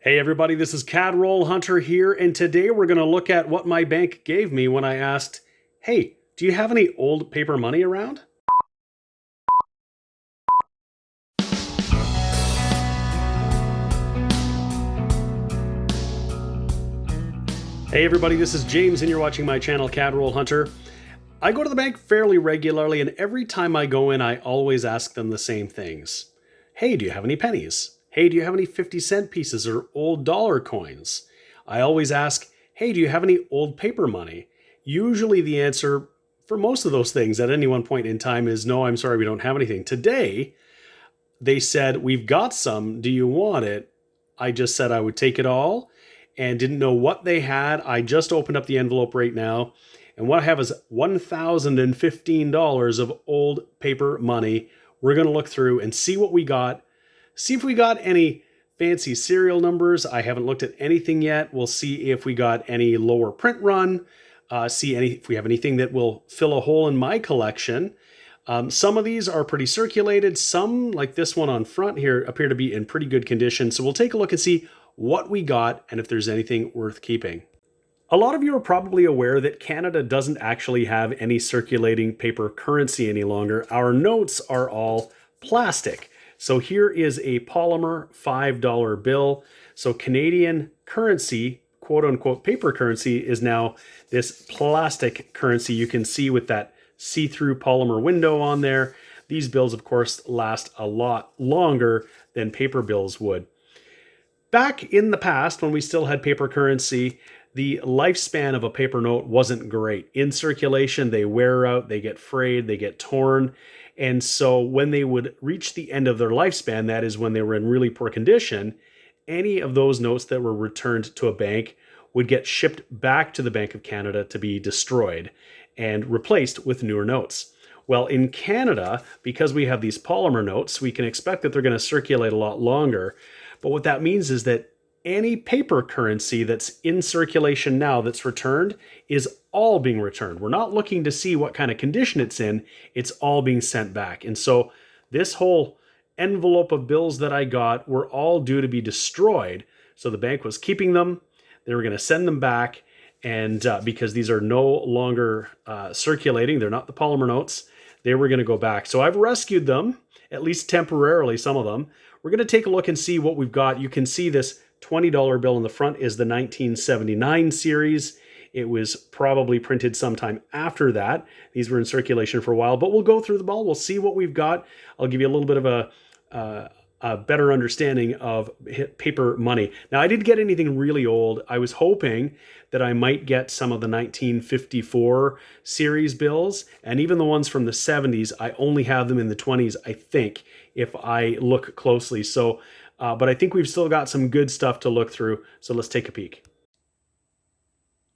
Hey everybody, this is Roll Hunter here, and today we're going to look at what my bank gave me when I asked, hey, do you have any old paper money around? Hey everybody, this is James and you're watching my channel Roll Hunter. I go to the bank fairly regularly, and every time I go in, I always ask them the same things. Hey, do you have any pennies? Hey, do you have any 50-cent pieces or old dollar coins? I always ask, hey, do you have any old paper money? Usually the answer for most of those things at any one point in time is no, I'm sorry, we don't have anything. Today, they said, we've got some, do you want it? I just said I would take it all and didn't know what they had. I just opened up the envelope right now, and what I have is $1,015 of old paper money. We're going to look through and see what we got. See if we got any fancy serial numbers. I haven't looked at anything yet. We'll see if we got any lower print run. See if we have anything that will fill a hole in my collection. Some of these are pretty circulated. Some, like this one on front here, appear to be in pretty good condition. So we'll take a look and see what we got and if there's anything worth keeping. A lot of you are probably aware that Canada doesn't actually have any circulating paper currency any longer. Our notes are all plastic. So here is a polymer $5 bill. So Canadian currency, quote unquote paper currency, is now this plastic currency you can see with that see-through polymer window on there. These bills, of course, last a lot longer than paper bills would. Back in the past, when we still had paper currency, the lifespan of a paper note wasn't great. In circulation, they wear out, they get frayed, they get torn. And so when they would reach the end of their lifespan, that is when they were in really poor condition, any of those notes that were returned to a bank would get shipped back to the Bank of Canada to be destroyed and replaced with newer notes. Well, in Canada, because we have these polymer notes, we can expect that they're going to circulate a lot longer. But what that means is that any paper currency that's in circulation now that's returned is all being returned. We're not looking to see what kind of condition it's in. It's all being sent back. And so this whole envelope of bills that I got were all due to be destroyed. So the bank was keeping them. They were going to send them back. And because these are no longer circulating, they're not the polymer notes, they were going to go back. So I've rescued them, at least temporarily, some of them. We're going to take a look and see what we've got. You can see this $20 bill in the front is the 1979 series. It was probably printed sometime after that. These were in circulation for a while, but we'll go through them all. We'll see what we've got. I'll give you a little bit of a better understanding of paper money. Now, I didn't get anything really old. I was hoping that I might get some of the 1954 series bills, and even the ones from the 70s. I only have them in the 20s, I think, if I look closely. So, but I think we've still got some good stuff to look through. So let's take a peek.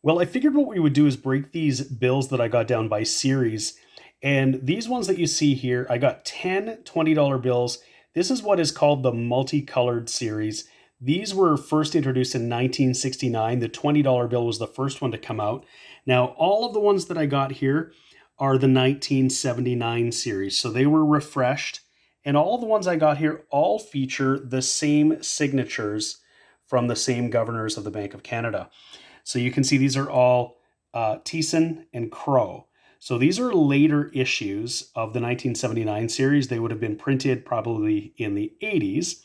Well, I figured what we would do is break these bills that I got down by series. And these ones that you see here, I got 10 $20 bills. This is what is called the MultiColored Series. These were first introduced in 1969. The $20 bill was the first one to come out. Now, all of the ones that I got here are the 1979 series. So they were refreshed. And all the ones I got here all feature the same signatures from the same governors of the Bank of Canada. So you can see these are all Thiessen and Crow. So these are later issues of the 1979 series. They would have been printed probably in the 80s.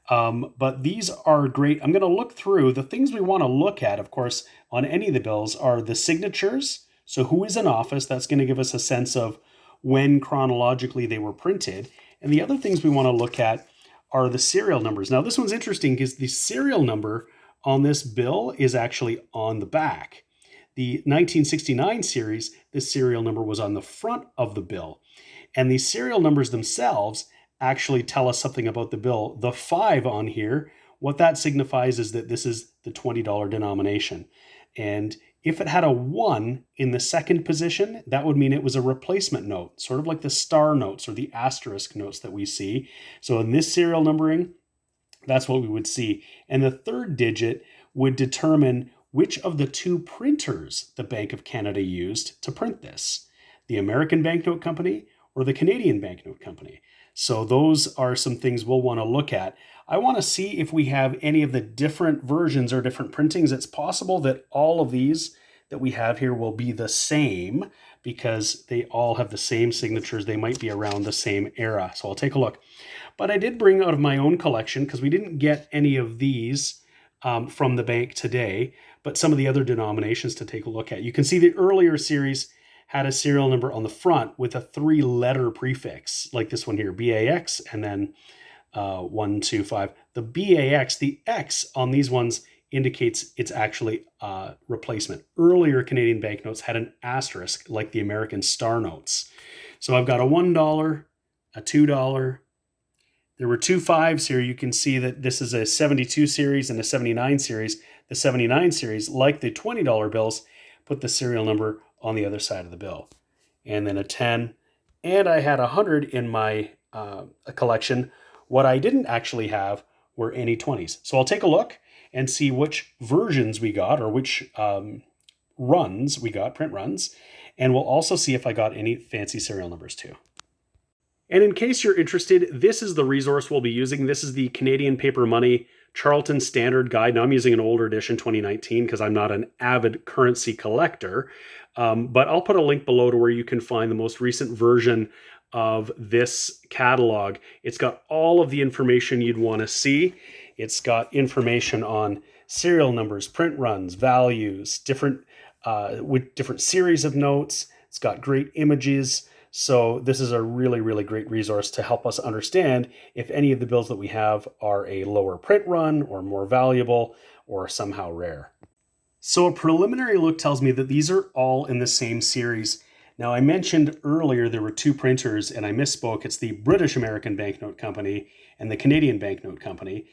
But these are great. I'm going to look through. The things we want to look at, of course, on any of the bills are the signatures. So who is in office? That's going to give us a sense of when chronologically they were printed. And the other things we want to look at are the serial numbers. Now, this one's interesting because the serial number on this bill is actually on the back. The 1969 series, the serial number was on the front of the bill. And the serial numbers themselves actually tell us something about the bill. The 5 on here, what that signifies is that this is the $20 denomination. And if it had a 1 in the second position, that would mean it was a replacement note, sort of like the star notes or the asterisk notes that we see. So in this serial numbering, that's what we would see. And the third digit would determine which of the two printers the Bank of Canada used to print this, the American Banknote Company or the Canadian Banknote Company. So those are some things we'll want to look at. I want to see if we have any of the different versions or different printings. It's possible that all of these that we have here will be the same because they all have the same signatures. They might be around the same era. So I'll take a look. But I did bring out of my own collection because we didn't get any of these from the bank today, but some of the other denominations to take a look at. You can see the earlier series had a serial number on the front with a 3-letter prefix, like this one here, BAX, and then 125. The BAX, the X on these ones indicates it's actually replacement. Earlier Canadian banknotes had an asterisk like the American star notes. So I've got a $1, a $2. There were 2 5s here. You can see that this is a 72 series and a 79 series. The 79 series, like the $20 bills, put the serial number on the other side of the bill. And then a 10. And I had 100 in my collection. What I didn't actually have were any 20s. So I'll take a look and see which versions we got, or which runs we got, print runs. And we'll also see if I got any fancy serial numbers too. And in case you're interested, this is the resource we'll be using. This is the Canadian Paper Money Charlton Standard Guide. Now I'm using an older edition, 2019, because I'm not an avid currency collector. But I'll put a link below to where you can find the most recent version of this catalog. It's got all of the information you'd want to see. It's got information on serial numbers, print runs, values, with different series of notes. It's got great images. So this is a really, really great resource to help us understand if any of the bills that we have are a lower print run or more valuable or somehow rare. So a preliminary look tells me that these are all in the same series. Now I mentioned earlier there were 2 printers and I misspoke. It's the British American Banknote Company and the Canadian Banknote Company.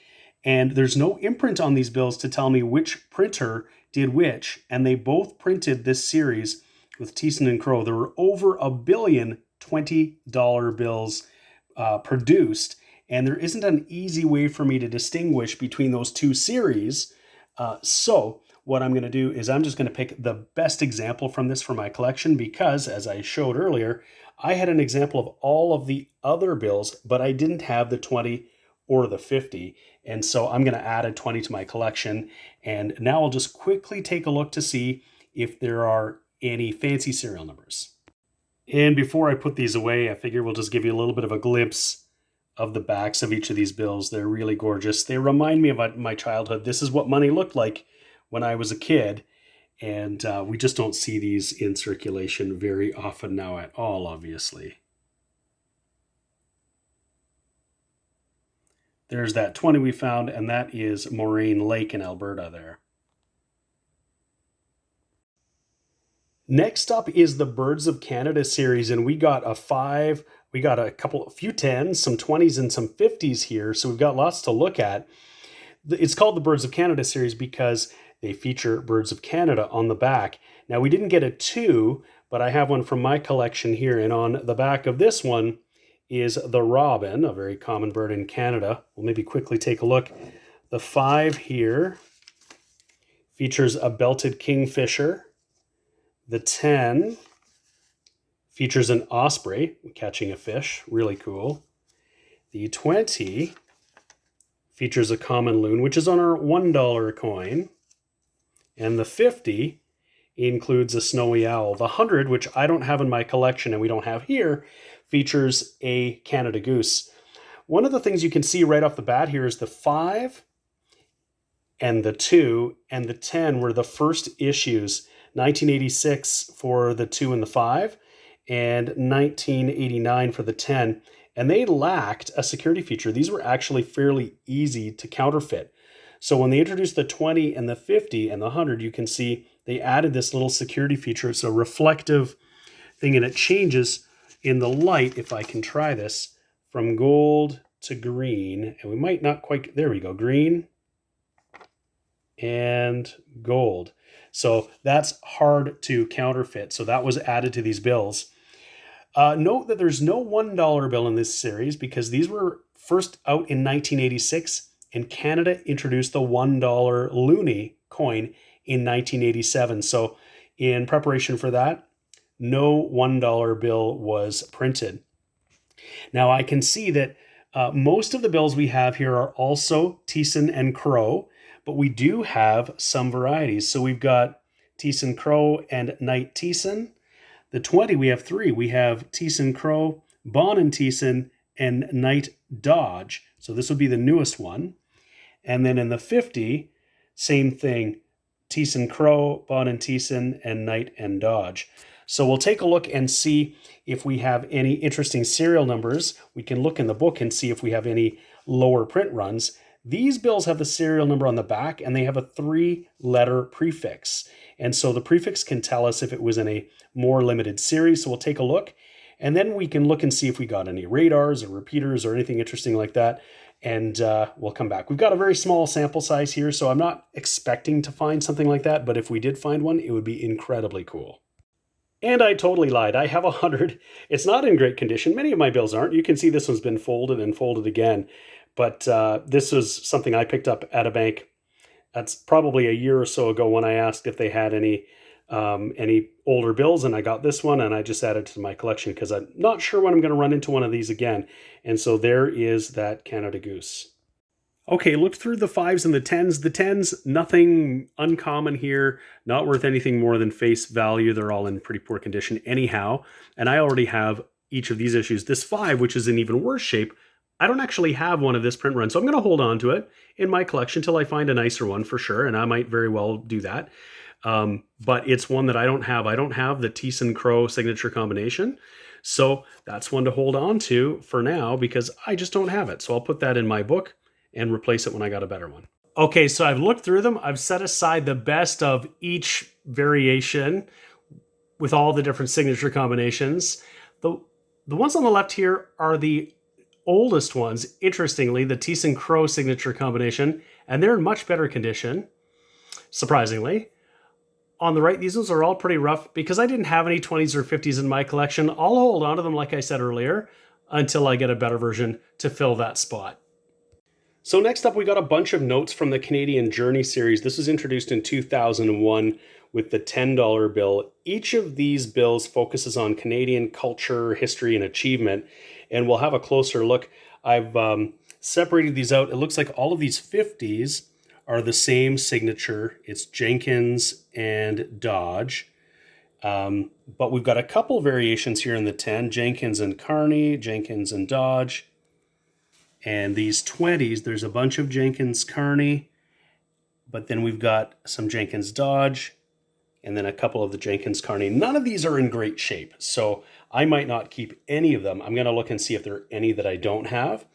And there's no imprint on these bills to tell me which printer did which. And they both printed this series with Thiessen and Crow. There were over 1 billion $20 bills produced, and there isn't an easy way for me to distinguish between those 2 series. So what I'm going to do is I'm just going to pick the best example from this for my collection because, as I showed earlier, I had an example of all of the other bills, but I didn't have the 20 or the 50. And so I'm going to add a 20 to my collection. And now I'll just quickly take a look to see if there are any fancy serial numbers. And before I put these away, I figure we'll just give you a little bit of a glimpse of the backs of each of these bills. They're really gorgeous. They remind me of my childhood. This is what money looked like when I was a kid. And we just don't see these in circulation very often now at all, obviously. There's that 20 we found, and that is Moraine Lake in Alberta there. Next up is the Birds of Canada series, and we got a 5, we got a few 10s, some 20s, and some 50s here, so we've got lots to look at. It's called the Birds of Canada series because they feature Birds of Canada on the back. Now, we didn't get a 2, but I have one from my collection here, and on the back of this one is the robin, a very common bird in Canada. We'll maybe quickly take a look. The 5 here features a belted kingfisher. The 10 features an osprey catching a fish, really cool. The 20 features a common loon, which is on our $1 coin. And the 50 includes a snowy owl. The 100, which I don't have in my collection and we don't have here, features a Canada goose. One of the things you can see right off the bat here is the 5 and the 2 and the 10 were the first issues. 1986 for the 2 and the 5, and 1989 for the 10. And they lacked a security feature. These were actually fairly easy to counterfeit. So when they introduced the 20 and the 50 and the 100, you can see they added this little security feature. It's a reflective thing, and it changes in the light, if I can try this, from gold to green. And we might not quite, there we go, green and gold. So that's hard to counterfeit. So that was added to these bills. Note that there's no $1 bill in this series because these were first out in 1986 and Canada introduced the $1 loonie coin in 1987. So in preparation for that, no $1 bill was printed. Now I can see that Most of the bills we have here are also Thiessen and Crow, but we do have some varieties. So we've got Thiessen Crow and Knight Thiessen. The 20, we have three. We have Thiessen Crow, Bon and Thiessen, and Knight Dodge. So this would be the newest one. And then in the 50, same thing, Thiessen Crow, Bon and Thiessen, and Knight and Dodge. So we'll take a look and see if we have any interesting serial numbers. We can look in the book and see if we have any lower print runs. These bills have the serial number on the back, and they have a 3-letter prefix. And so the prefix can tell us if it was in a more limited series. So we'll take a look, and then we can look and see if we got any radars or repeaters or anything interesting like that. And we'll come back. We've got a very small sample size here, so I'm not expecting to find something like that. But if we did find one, it would be incredibly cool. And I totally lied. I have 100. It's not in great condition. Many of my bills aren't. You can see this one's been folded and folded again. But this was something I picked up at a bank. That's probably a year or so ago when I asked if they had any older bills, and I got this one, and I just added to my collection because I'm not sure when I'm going to run into one of these again. And so there is that Canada Goose. Okay, look through the 5s and the 10s. The 10s, nothing uncommon here, not worth anything more than face value. They're all in pretty poor condition anyhow. And I already have each of these issues. This 5, which is in even worse shape, I don't actually have one of this print run. So I'm going to hold on to it in my collection till I find a nicer one for sure. And I might very well do that. But it's one that I don't have. I don't have the Thiessen Crow signature combination. So that's one to hold on to for now because I just don't have it. So I'll put that in my book and replace it when I got a better one. Okay, so I've looked through them. I've set aside the best of each variation with all the different signature combinations. The ones on the left here are the oldest ones, interestingly, the Thiessen Crow signature combination, and they're in much better condition, surprisingly. On the right, these ones are all pretty rough. Because I didn't have any 20s or 50s in my collection, I'll hold on to them, like I said earlier, until I get a better version to fill that spot. So next up, we got a bunch of notes from the Canadian Journey series. This was introduced in 2001 with the $10 bill. Each of these bills focuses on Canadian culture, history, and achievement, and we'll have a closer look. I've separated these out. It looks like all of these 50s are the same signature. It's Jenkins and Dodge. But we've got a couple variations here in the 10, Jenkins and Carney, Jenkins and Dodge. And these 20s, there's a bunch of Jenkins Carney, but then we've got some Jenkins Dodge, and then a couple of the Jenkins Carney. None of these are in great shape, so I might not keep any of them. I'm going to look and see if there are any that I don't have.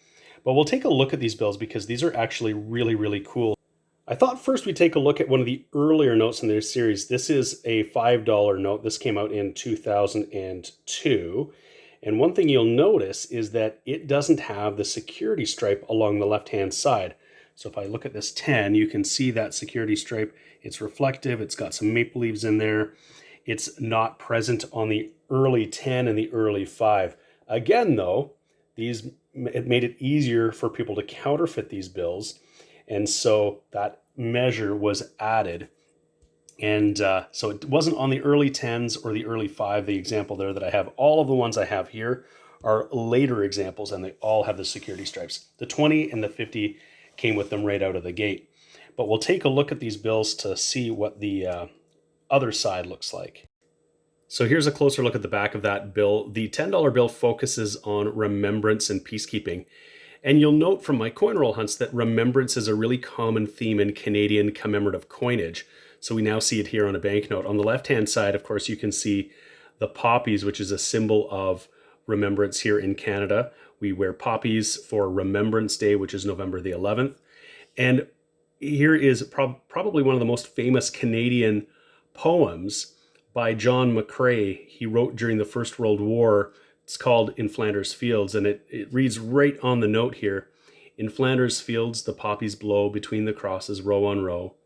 But we'll take a look at these bills because these are actually really, really cool. I thought first we'd take a look at one of the earlier notes in this series. This is a $5 note. This came out in 2002. And one thing you'll notice is that it doesn't have the security stripe along the left-hand side. So if I look at this 10, you can see that security stripe. It's reflective. It's got some maple leaves in there. It's not present on the early 10 and the early 5. Again, though, it made it easier for people to counterfeit these bills. And so that measure was added. And so it wasn't on the early 10s or the early 5, the example there that I have. All of the ones I have here are later examples, and they all have the security stripes. The 20 and the 50 came with them right out of the gate. But we'll take a look at these bills to see what the other side looks like. So here's a closer look at the back of that bill. The $10 bill focuses on remembrance and peacekeeping. And you'll note from my coin roll hunts that remembrance is a really common theme in Canadian commemorative coinage. So we now see it here on a banknote. On the left-hand side, of course, you can see the poppies, which is a symbol of remembrance here in Canada. We wear poppies for Remembrance Day, which is November the 11th. And here is probably one of the most famous Canadian poems by John McCrae. He wrote during the First World War. It's called In Flanders Fields, and it reads right on the note here. In Flanders Fields, the poppies blow between the crosses row on row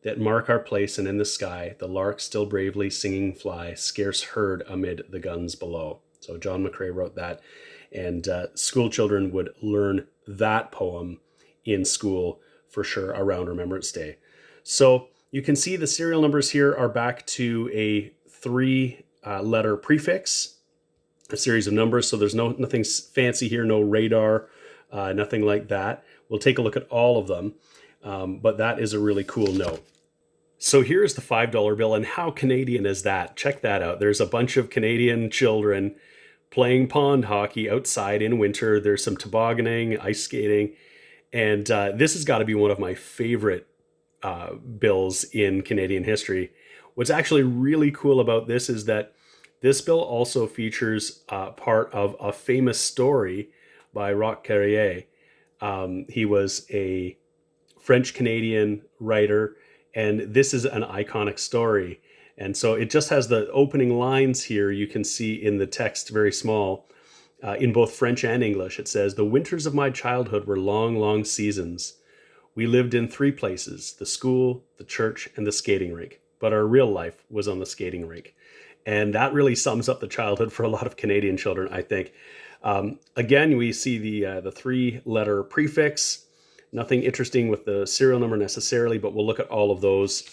that mark our place, and in the sky, the lark still bravely singing fly, scarce heard amid the guns below. So John McCrae wrote that, and school children would learn that poem in school for sure around Remembrance Day. So you can see the serial numbers here are back to a 3-letter prefix, a series of numbers. So there's nothing fancy here, no radar, nothing like that. We'll take a look at all of them, but that is a really cool note. So here's the $5 bill, and how Canadian is that? Check that out. There's a bunch of Canadian children playing pond hockey outside in winter. There's some tobogganing, ice skating, and this has got to be one of my favorite bills in Canadian history. What's actually really cool about this is that this bill also features part of a famous story by Roch Carrier. He was a French-Canadian writer, and this is an iconic story. And so it just has the opening lines here. You can see in the text, very small, in both French and English. It says, "The winters of my childhood were long, long seasons. We lived in 3 places, the school, the church, and the skating rink. But our real life was on the skating rink." And that really sums up the childhood for a lot of Canadian children, I think. Again, we see the 3-letter prefix. Nothing interesting with the serial number necessarily, but we'll look at all of those.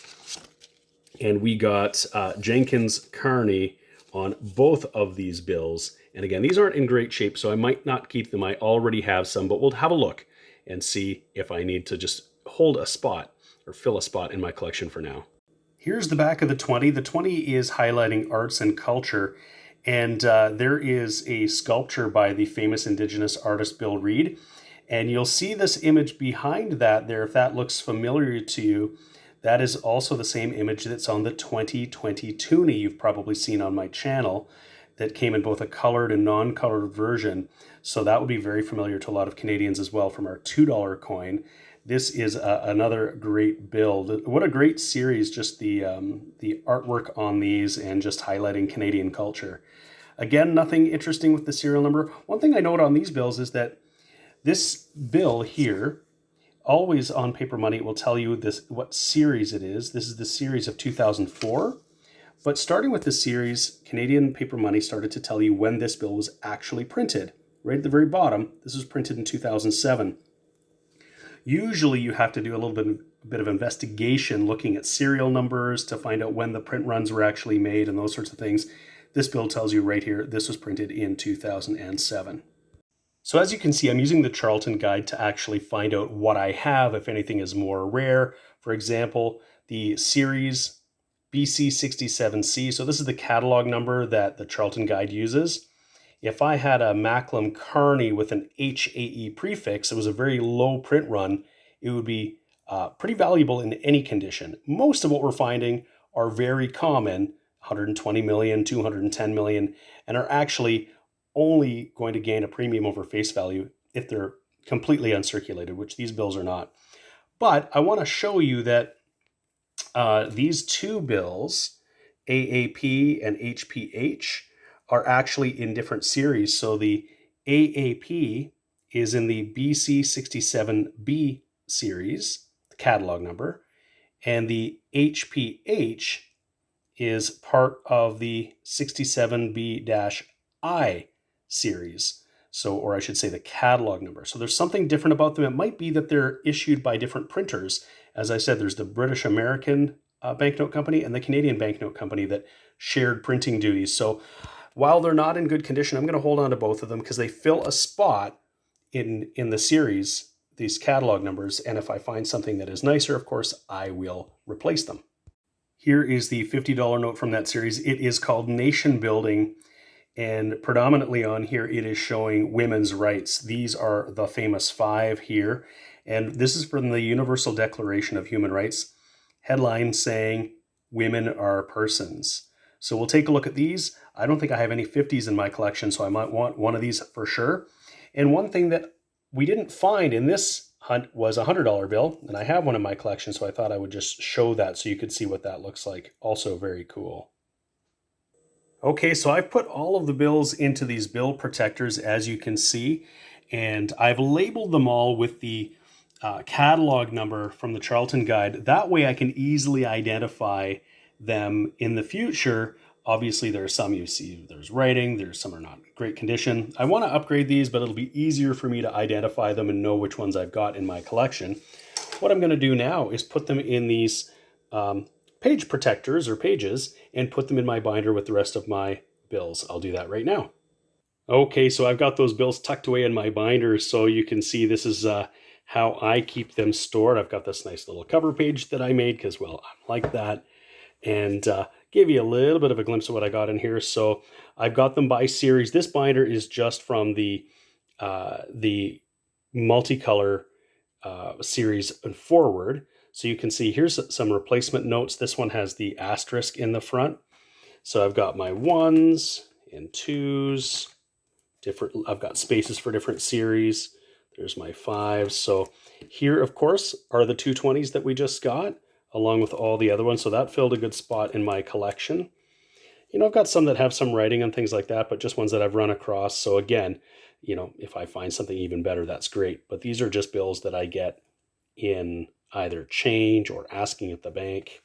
And we got Jenkins Carney on both of these bills. And again, these aren't in great shape, so I might not keep them. I already have some, but we'll have a look and see if I need to just hold a spot or fill a spot in my collection for now. Here's the back of the 20. The 20 is highlighting arts and culture. And there is a sculpture by the famous Indigenous artist Bill Reid. And you'll see this image behind that there. If that looks familiar to you, that is also the same image that's on the 2020 toonie you've probably seen on my channel that came in both a colored and non-colored version. So that would be very familiar to a lot of Canadians as well from our $2 coin. This is another great build. What a great series, just the artwork on these and just highlighting Canadian culture. Again, nothing interesting with the serial number. One thing I note on these bills is that this bill here, always on paper money, it will tell you what series it is. This is the series of 2004. But starting with the series, Canadian paper money started to tell you when this bill was actually printed. Right at the very bottom, this was printed in 2007. Usually you have to do a little bit of investigation looking at serial numbers to find out when the print runs were actually made and those sorts of things. This bill tells you right here, this was printed in 2007. So as you can see, I'm using the Charlton Guide to actually find out what I have, if anything is more rare. For example, the series BC67C. So this is the catalog number that the Charlton Guide uses. If I had a Macklem Carney with an HAE prefix, it was a very low print run, it would be pretty valuable in any condition. Most of what we're finding are very common, 120 million, 210 million, and are actually only going to gain a premium over face value if they're completely uncirculated, which these bills are not. But I want to show you that these 2 bills, AAP and HPH, are actually in different series. So the AAP is in the BC67B series, the catalog number, and the HPH is part of the 67B-I series. So, or I should say the catalog number. So there's something different about them. It might be that they're issued by different printers. As I said, there's the British American banknote company and the Canadian banknote company that shared printing duties. So while they're not in good condition, I'm going to hold on to both of them because they fill a spot in the series, these catalog numbers. And if I find something that is nicer, of course, I will replace them. Here is the $50 note from that series. It is called Nation Building. And predominantly on here, it is showing women's rights. These are the famous 5 here. And this is from the Universal Declaration of Human Rights. Headline saying, "Women are persons." So we'll take a look at these. I don't think I have any 50s in my collection, so I might want one of these for sure. And one thing that we didn't find in this hunt was a $100 bill, and I have one in my collection, so I thought I would just show that so you could see what that looks like. Also very cool. Okay, so I've put all of the bills into these bill protectors, as you can see, and I've labeled them all with the catalog number from the Charlton Guide. That way I can easily identify them in the future. Obviously, there are some you see there's writing, there's some are not in great condition. I want to upgrade these, but it'll be easier for me to identify them and know which ones I've got in my collection. What I'm going to do now is put them in these page protectors or pages and put them in my binder with the rest of my bills. I'll do that right now. Okay, so I've got those bills tucked away in my binder, so you can see this is how I keep them stored. I've got this nice little cover page that I made because, well, I'm like that, and give you a little bit of a glimpse of what I got in here. So I've got them by series. This binder is just from the multicolor series and forward. So you can see here's some replacement notes. This one has the asterisk in the front. So I've got my ones and twos. I've got spaces for different series. There's my fives. So here, of course, are the 220s that we just got, along with all the other ones. So that filled a good spot in my collection. You know, I've got some that have some writing and things like that, but just ones that I've run across. So again, you know, if I find something even better, that's great. But these are just bills that I get in either change or asking at the bank.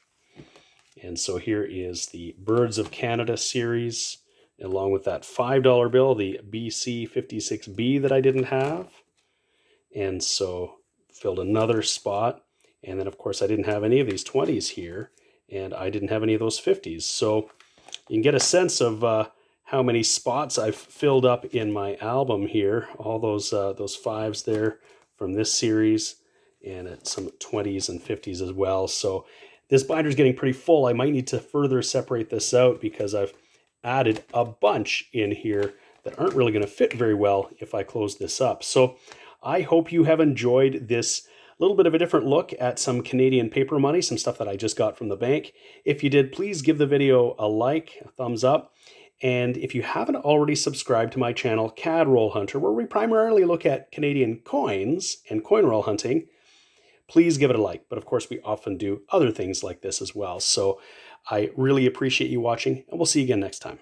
And so here is the Birds of Canada series, along with that $5 bill, the BC56B that I didn't have. And so filled another spot. And then, of course, I didn't have any of these 20s here, and I didn't have any of those 50s. So you can get a sense of how many spots I've filled up in my album here. All those fives there from this series, and some 20s and 50s as well. So this binder is getting pretty full. I might need to further separate this out because I've added a bunch in here that aren't really going to fit very well if I close this up. So I hope you have enjoyed this little bit of a different look at some Canadian paper money, some stuff that I just got from the bank. If you did, please give the video a like, a thumbs up. And if you haven't already subscribed to my channel, CAD Roll Hunter, where we primarily look at Canadian coins and coin roll hunting, please give it a like. But of course, we often do other things like this as well. So I really appreciate you watching, and we'll see you again next time.